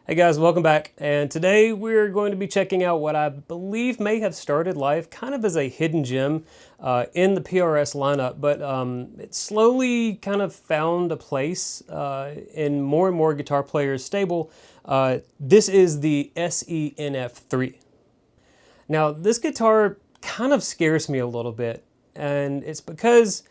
Hey guys, welcome back, and today we're going to be checking out what I believe may have started life kind of as a hidden gem in the PRS lineup, but it slowly kind of found a place in more and more guitar players' stable. This is the SE-NF3. Now this guitar kind of scares me a little bit, and it's because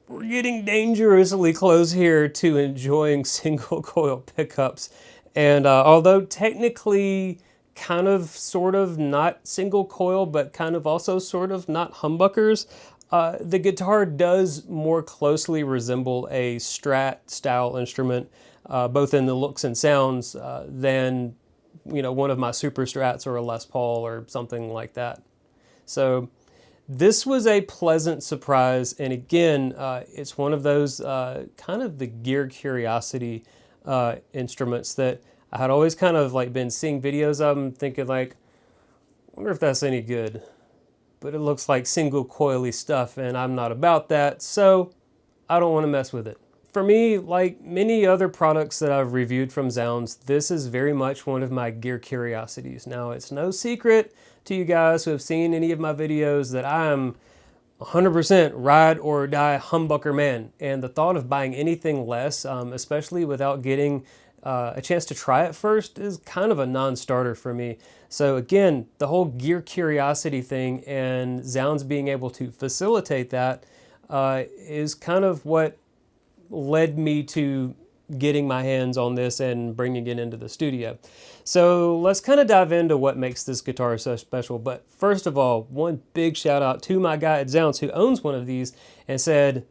we're getting dangerously close here to enjoying single coil pickups. And although technically kind of sort of not single coil, but kind of also sort of not humbuckers, the guitar does more closely resemble a Strat style instrument, both in the looks and sounds, than one of my Super Strats or a Les Paul or something like that. So this was a pleasant surprise, and again, it's one of those kind of the gear curiosity instruments that I had always kind of like been seeing videos of them, thinking like, wonder if that's any good. But it looks like single coily stuff, and I'm not about that, so I don't want to mess with it. For me, like many other products that I've reviewed from Zzounds, this is very much one of my gear curiosities. Now, it's no secret to you guys who have seen any of my videos that I am 100% ride or die humbucker man, and the thought of buying anything less, especially without getting a chance to try it first, is kind of a non-starter for me. So again, the whole gear curiosity thing and Zzounds being able to facilitate that is kind of what led me to getting my hands on this and bringing it into the studio. So let's kind of dive into what makes this guitar so special. But first of all, one big shout out to my guy at Zzounds who owns one of these and said,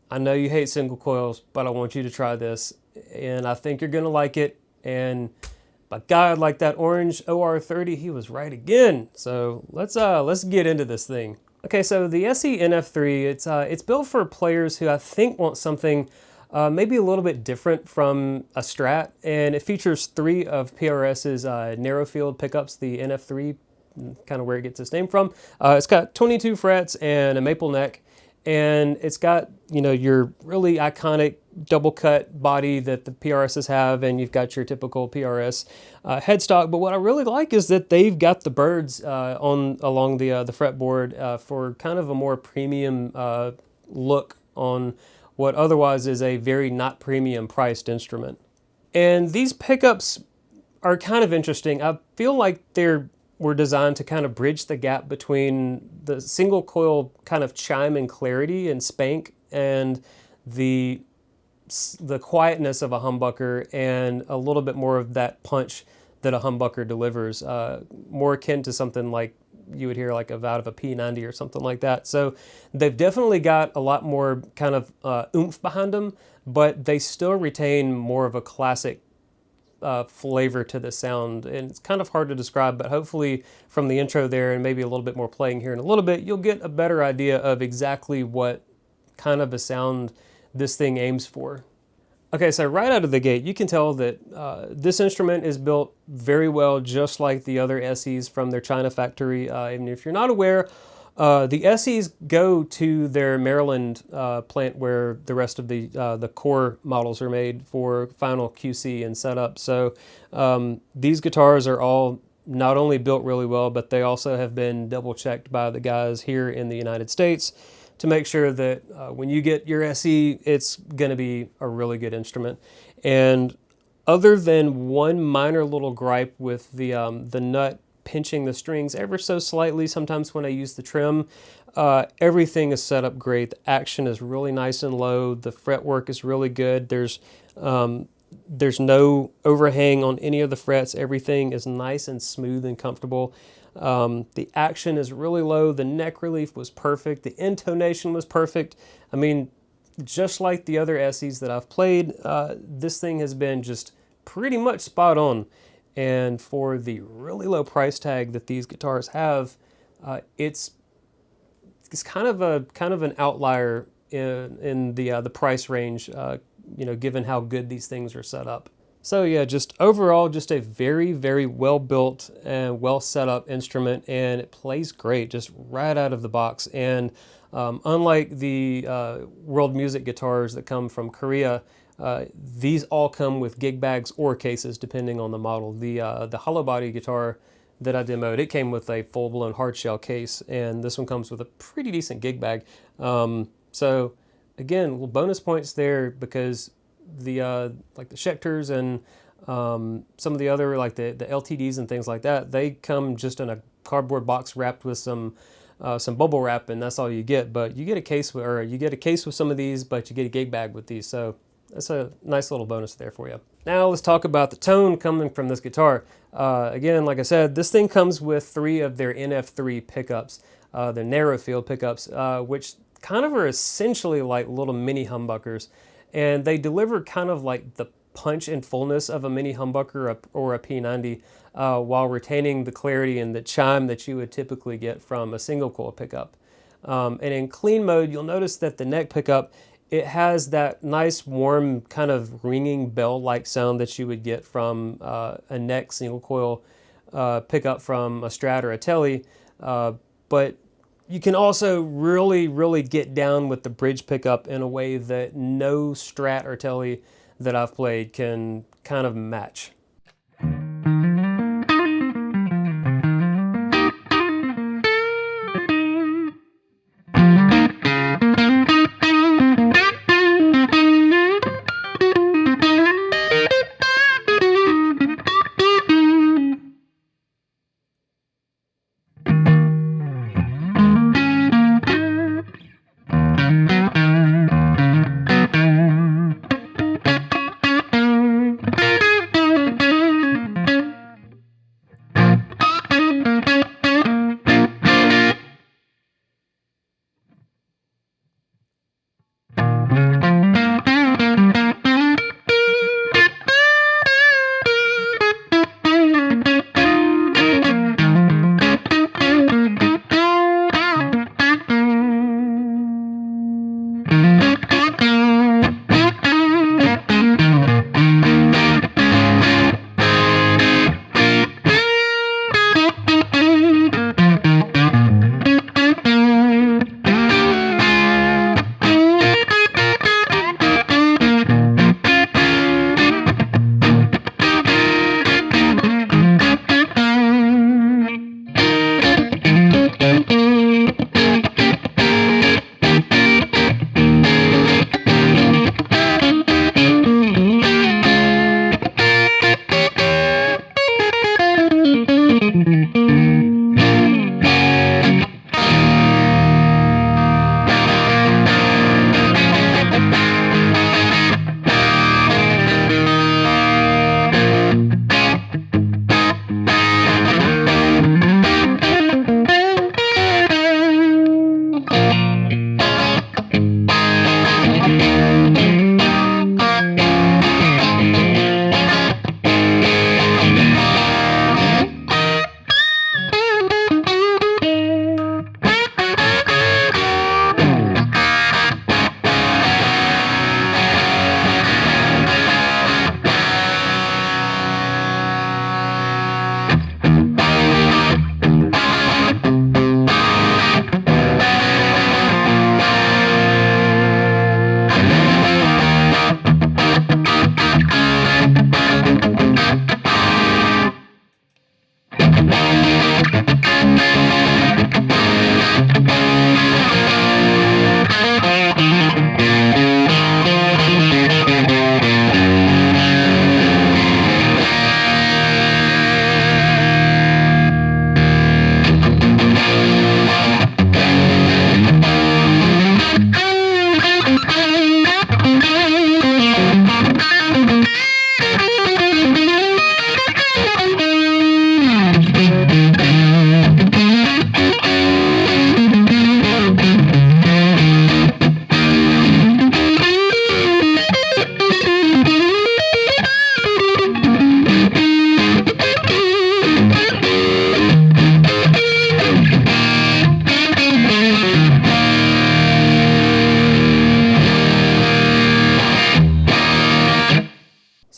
I know you hate single coils, but I want you to try this and I think you're gonna like it. And by God, like that orange OR30, he was right again. So let's get into this thing. Okay, so the SE NF3, it's built for players who I think want something maybe a little bit different from a Strat, and it features 3 of PRS's narrow field pickups, the NF3, kind of where it gets its name from. It's got 22 frets and a maple neck, and it's got, you know, your really iconic double cut body that the PRSs have, and you've got your typical PRS headstock. But what I really like is that they've got the birds along the fretboard for kind of a more premium look on what otherwise is a very not premium priced instrument. And these pickups are kind of interesting. I feel like were designed to kind of bridge the gap between the single coil kind of chime and clarity and spank and the quietness of a humbucker and a little bit more of that punch that a humbucker delivers, more akin to something like you would hear like out of a P90 or something like that. So they've definitely got a lot more kind of oomph behind them, but they still retain more of a classic flavor to the sound. And it's kind of hard to describe, but hopefully from the intro there and maybe a little bit more playing here in a little bit, you'll get a better idea of exactly what kind of a sound this thing aims for. Okay, so right out of the gate, you can tell that this instrument is built very well, just like the other SEs from their China factory. And if you're not aware, the SEs go to their Maryland plant where the rest of the core models are made for final QC and setup. So these guitars are all not only built really well, but they also have been double checked by the guys here in the United States to make sure that when you get your SE, it's going to be a really good instrument. And other than one minor little gripe with the nut pinching the strings ever so slightly sometimes when I use the trim, everything is set up great. The action is really nice and low. The fretwork is really good. There's no overhang on any of the frets. Everything is nice and smooth and comfortable. The action is really low. The neck relief was perfect. The intonation was perfect. I mean, just like the other SEs that I've played, this thing has been just pretty much spot on. And for the really low price tag that these guitars have, it's kind of an outlier in the price range, you know, given how good these things are set up. So yeah, just overall, just a very, very well built and well set up instrument, and it plays great just right out of the box. And unlike the world music guitars that come from Korea, these all come with gig bags or cases depending on the model. The hollow body guitar that I demoed, it came with a full blown hard shell case, and this one comes with a pretty decent gig bag. So again, little bonus points there because the like the Schecters and some of the other like the LTDs and things like that, they come just in a cardboard box wrapped with some bubble wrap, and that's all you get. But you get a case with some of these, but you get a gig bag with these. So that's a nice little bonus there for you. Now let's talk about the tone coming from this guitar. Again, like I said, this thing comes with 3 of their NF3 pickups, their narrow field pickups, which kind of are essentially like little mini humbuckers. And they deliver kind of like the punch and fullness of a mini humbucker or a P90 while retaining the clarity and the chime that you would typically get from a single coil pickup. And in clean mode, you'll notice that the neck pickup, it has that nice warm kind of ringing bell-like sound that you would get from a neck single coil pickup from a Strat or a Tele, but you can also really, really get down with the bridge pickup in a way that no Strat or Tele that I've played can kind of match.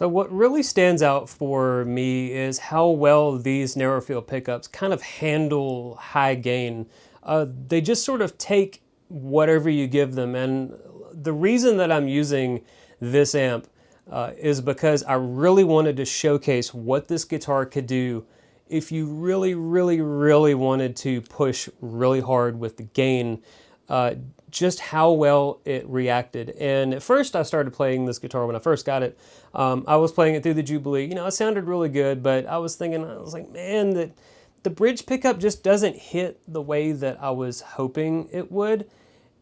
what really stands out for me is how well these narrow field pickups kind of handle high gain. They just sort of take whatever you give them, and the reason that I'm using this amp is because I really wanted to showcase what this guitar could do if you really, really, really wanted to push really hard with the gain, just how well it reacted. And at first I started playing this guitar when I first got it. I was playing it through the Jubilee. You know, it sounded really good, but I was like, man, that the bridge pickup just doesn't hit the way that I was hoping it would.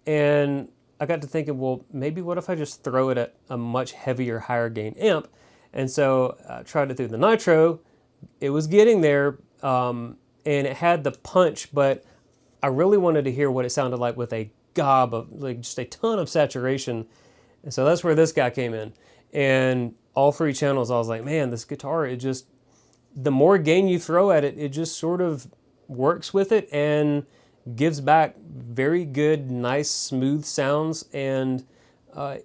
And I got to thinking, well, maybe what if I just throw it at a much heavier, higher gain amp? And so I tried it through the Nitro. It was getting there, and it had the punch, but I really wanted to hear what it sounded like with a gob of, like, just a ton of saturation. And so that's where this guy came in. And all three channels, I was like, man, this guitar, it just, the more gain you throw at it, it just sort of works with it and gives back very good, nice, smooth sounds. And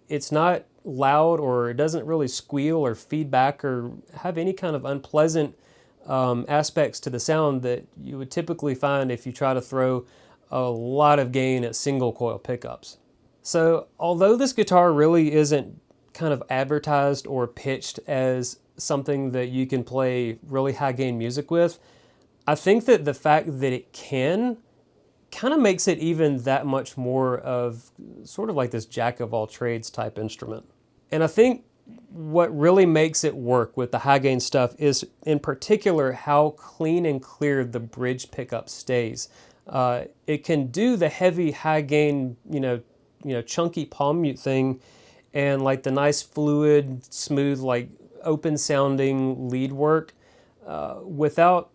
it's not loud, or it doesn't really squeal or feedback or have any kind of unpleasant aspects to the sound that you would typically find if you try to throw a lot of gain at single coil pickups. So although this guitar really isn't kind of advertised or pitched as something that you can play really high gain music with, I think that the fact that it can kind of makes it even that much more of sort of like this jack of all trades type instrument. And I think what really makes it work with the high gain stuff is in particular how clean and clear the bridge pickup stays. It can do the heavy high gain, chunky palm mute thing, and like the nice fluid, smooth, like open sounding lead work without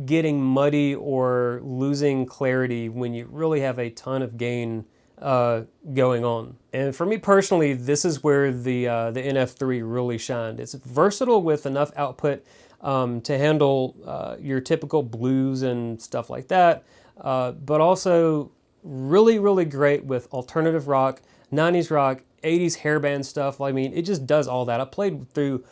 getting muddy or losing clarity when you really have a ton of gain going on. And for me personally, this is where the NF3 really shined. It's versatile with enough output to handle your typical blues and stuff like that, but also really, really great with alternative rock, 90s rock, 80s hairband stuff. I mean, it just does all that. I played through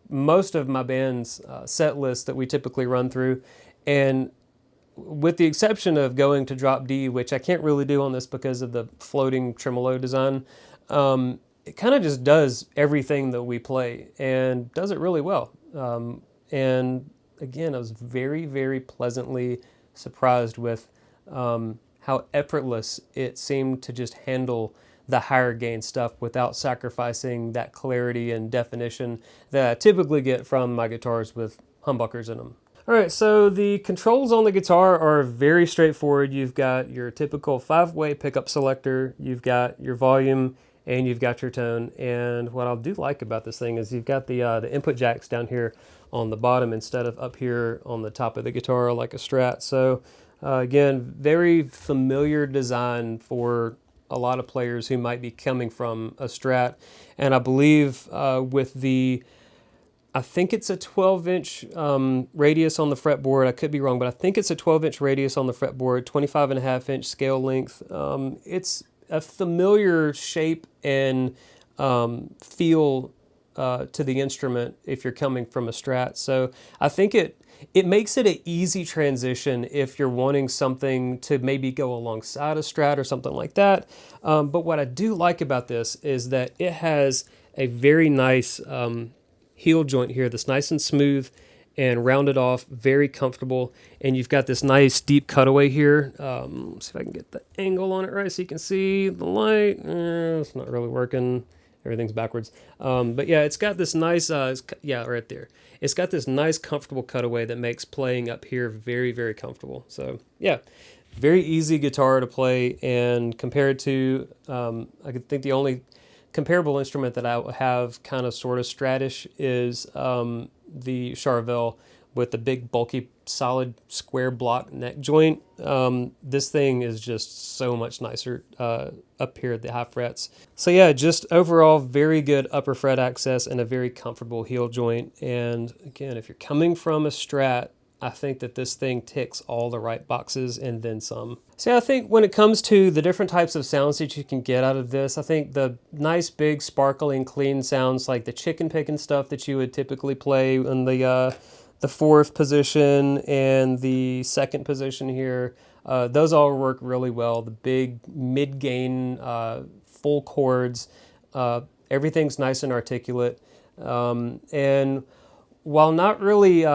most of my band's set lists that we typically run through, and with the exception of going to drop D, which I can't really do on this because of the floating tremolo design, it kind of just does everything that we play and does it really well. And again, I was very, very pleasantly surprised with how effortless it seemed to just handle the higher gain stuff without sacrificing that clarity and definition that I typically get from my guitars with humbuckers in them. All right, so the controls on the guitar are very straightforward. You've got your typical 5-way pickup selector, you've got your volume, and you've got your tone. And what I do like about this thing is you've got the input jacks down here on the bottom instead of up here on the top of the guitar like a Strat. So again, very familiar design for a lot of players who might be coming from a Strat. And I believe with the, I think it's a 12-inch radius on the fretboard. I could be wrong, but I think it's a 12-inch radius on the fretboard, 25.5-inch scale length. It's a familiar shape and feel to the instrument if you're coming from a Strat. So I think it makes it an easy transition if you're wanting something to maybe go alongside a Strat or something like that. But what I do like about this is that it has a very nice heel joint here that's nice and smooth and rounded off, very comfortable. And you've got this nice deep cutaway here. Let's see if I can get the angle on it right so you can see the light. It's not really working. Everything's backwards. But yeah, it's got this nice, yeah, right there. It's got this nice comfortable cutaway that makes playing up here very, very comfortable. So yeah, very easy guitar to play. And compared to, I could think the only comparable instrument that I have kind of sort of Stratish is the Charvel with the big bulky solid square block neck joint. This thing is just so much nicer up here at the high frets. So yeah, just overall very good upper fret access and a very comfortable heel joint. And again, if you're coming from a Strat, I think that this thing ticks all the right boxes and then some. So I think when it comes to the different types of sounds that you can get out of this, I think the nice, big, sparkling, clean sounds like the chicken picking stuff that you would typically play in the 4th position and the 2nd position here, those all work really well. The big mid-gain full chords, everything's nice and articulate, and while not really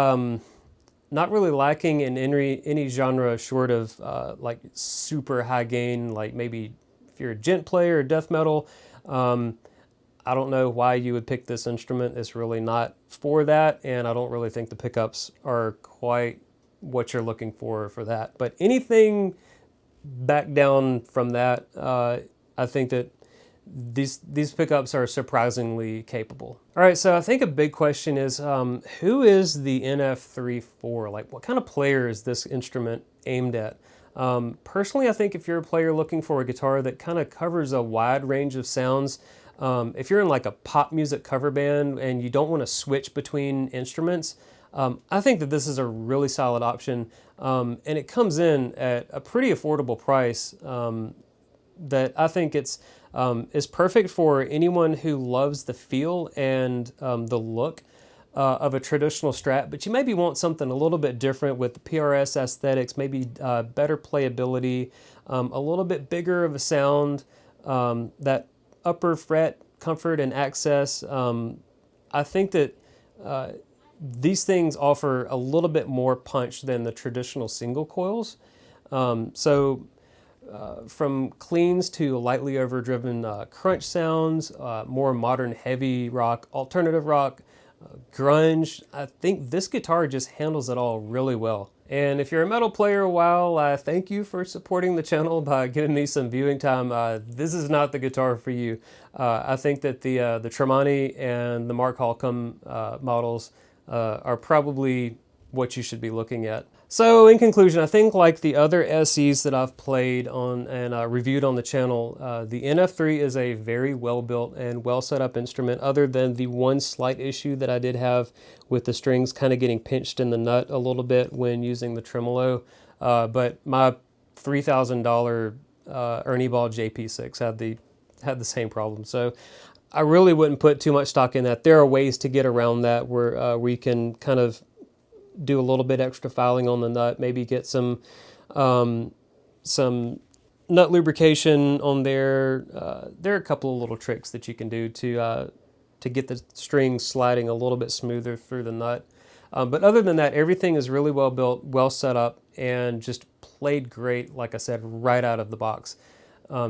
lacking in any genre short of like super high gain, like maybe if you're a gent player or death metal, I don't know why you would pick this instrument. It's really not for that, and I don't really think the pickups are quite what you're looking for that. But anything back down from that, I think that these pickups are surprisingly capable. All right, so I think a big question is, who is the NF3 for? Like, what kind of player is this instrument aimed at? Personally, I think if you're a player looking for a guitar that kind of covers a wide range of sounds, if you're in like a pop music cover band and you don't want to switch between instruments, I think that this is a really solid option, and it comes in at a pretty affordable price that I think is perfect for anyone who loves the feel and the look of a traditional Strat, but you maybe want something a little bit different with the PRS aesthetics, maybe better playability, a little bit bigger of a sound, that upper fret comfort and access. I think that these things offer a little bit more punch than the traditional single coils. From cleans to lightly overdriven crunch sounds, more modern heavy rock, alternative rock, grunge, I think this guitar just handles it all really well. And if you're a metal player, well, I thank you for supporting the channel by giving me some viewing time. This is not the guitar for you. I think that the Tremonti and the Mark Holcomb models are probably what you should be looking at. So in conclusion, I think like the other SEs that I've played on and reviewed on the channel, the NF3 is a very well built and well set up instrument, other than the one slight issue that I did have with the strings kind of getting pinched in the nut a little bit when using the tremolo. But my $3,000 Ernie Ball JP6 had the same problem. So I really wouldn't put too much stock in that. There are ways to get around that where we can kind of do a little bit extra filing on the nut, maybe get some nut lubrication on there. There are a couple of little tricks that you can do to get the strings sliding a little bit smoother through the nut. But other than that, everything is really well built, well set up, and just played great, like I said, right out of the box.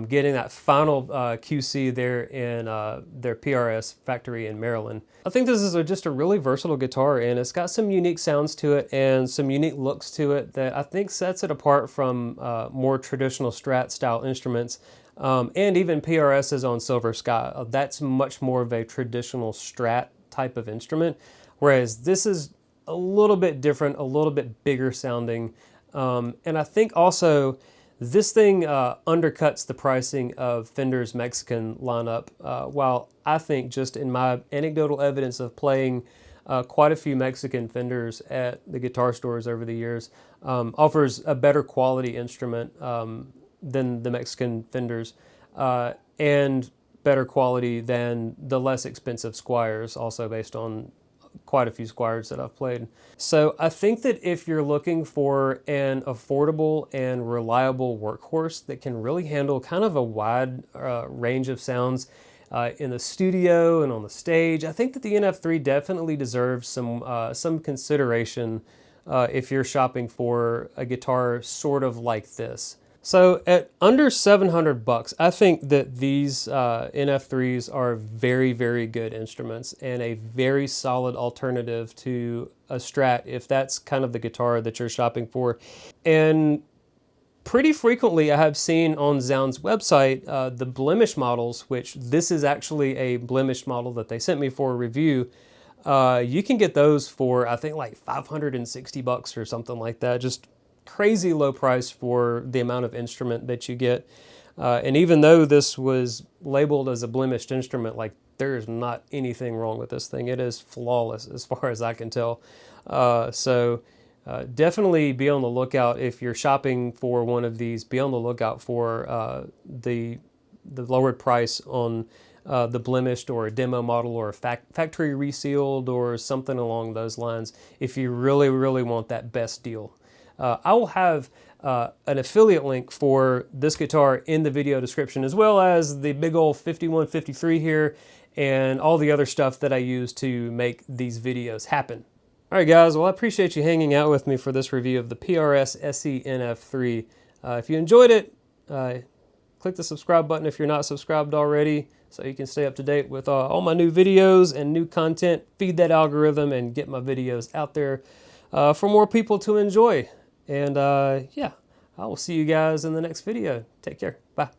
Getting that final QC there in their PRS factory in Maryland. I think this is just a really versatile guitar, and it's got some unique sounds to it and some unique looks to it that I think sets it apart from more traditional Strat style instruments, and even PRS's on Silver Sky. That's much more of a traditional Strat type of instrument, whereas this is a little bit different, a little bit bigger sounding, and I think also this thing undercuts the pricing of Fender's Mexican lineup, while I think, just in my anecdotal evidence of playing quite a few Mexican Fenders at the guitar stores over the years, offers a better quality instrument than the Mexican Fenders, and better quality than the less expensive Squiers, also based on quite a few Squiers that I've played. So I think that if you're looking for an affordable and reliable workhorse that can really handle kind of a wide range of sounds in the studio and on the stage, I think that the NF3 definitely deserves some consideration if you're shopping for a guitar sort of like this. So at under 700 bucks, I think that these NF3s are very, very good instruments and a very solid alternative to a Strat if that's kind of the guitar that you're shopping for. And pretty frequently I have seen on Zzounds' website the blemish models, which this is actually a blemish model that they sent me for a review. You can get those for, I think, like 560 bucks or something like that. Just crazy low price for the amount of instrument that you get. And even though this was labeled as a blemished instrument, like, there is not anything wrong with this thing. It is flawless as far as I can tell. definitely be on the lookout if you're shopping for one of these. Be on the lookout for the lowered price on the blemished or a demo model or a factory resealed or something along those lines if you really, really want that best deal. I will have an affiliate link for this guitar in the video description, as well as the big old 5153 here and all the other stuff that I use to make these videos happen. All right, guys, well, I appreciate you hanging out with me for this review of the PRS SE NF3. If you enjoyed it, click the subscribe button if you're not subscribed already, so you can stay up to date with all my new videos and new content, feed that algorithm, and get my videos out there for more people to enjoy. And yeah, I will see you guys in the next video. Take care. Bye.